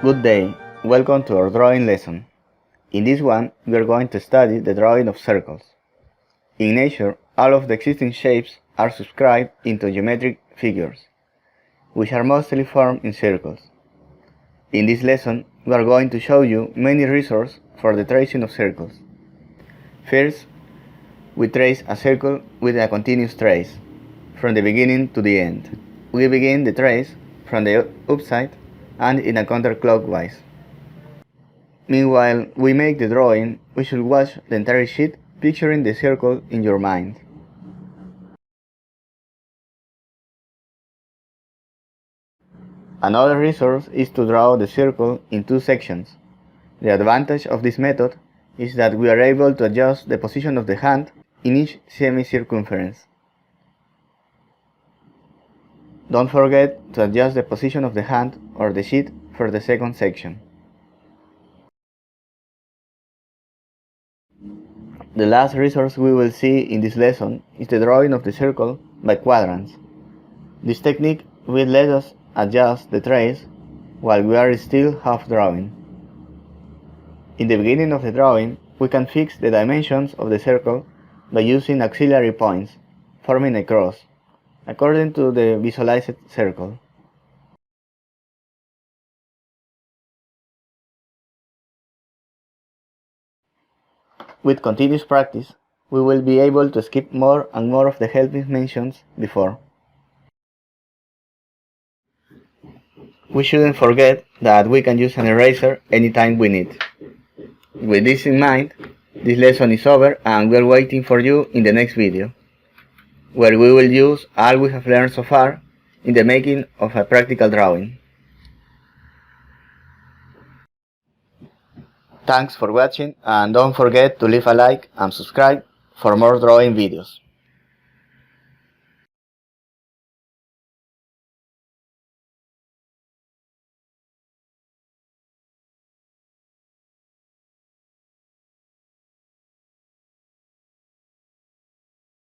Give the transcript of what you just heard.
Good day, welcome to our drawing lesson. In this one, we are going to study the drawing of circles. In nature, all of the existing shapes are subscribed into geometric figures, which are mostly formed in circles. In this lesson, we are going to show you many resources for the tracing of circles. First, we trace a circle with a continuous trace, from the beginning to the end. We begin the trace from the upside and in a counterclockwise. Meanwhile we make the drawing, we should watch the entire sheet picturing the circle in your mind. Another resource is to draw the circle in two sections. The advantage of this method is that we are able to adjust the position of the hand in each semicircumference. Don't forget to adjust the position of the hand or the sheet for the second section. The last resource we will see in this lesson is the drawing of the circle by quadrants. This technique will let us adjust the trace while we are still half drawing. In the beginning of the drawing, we can fix the dimensions of the circle by using auxiliary points, forming a cross, according to the visualized circle. With continuous practice, we will be able to skip more and more of the helping mentions before. We shouldn't forget that we can use an eraser anytime we need. With this in mind, this lesson is over and we are waiting for you in the next video, where we will use all we have learned so far in the making of a practical drawing. Thanks for watching and don't forget to leave a like and subscribe for more drawing videos.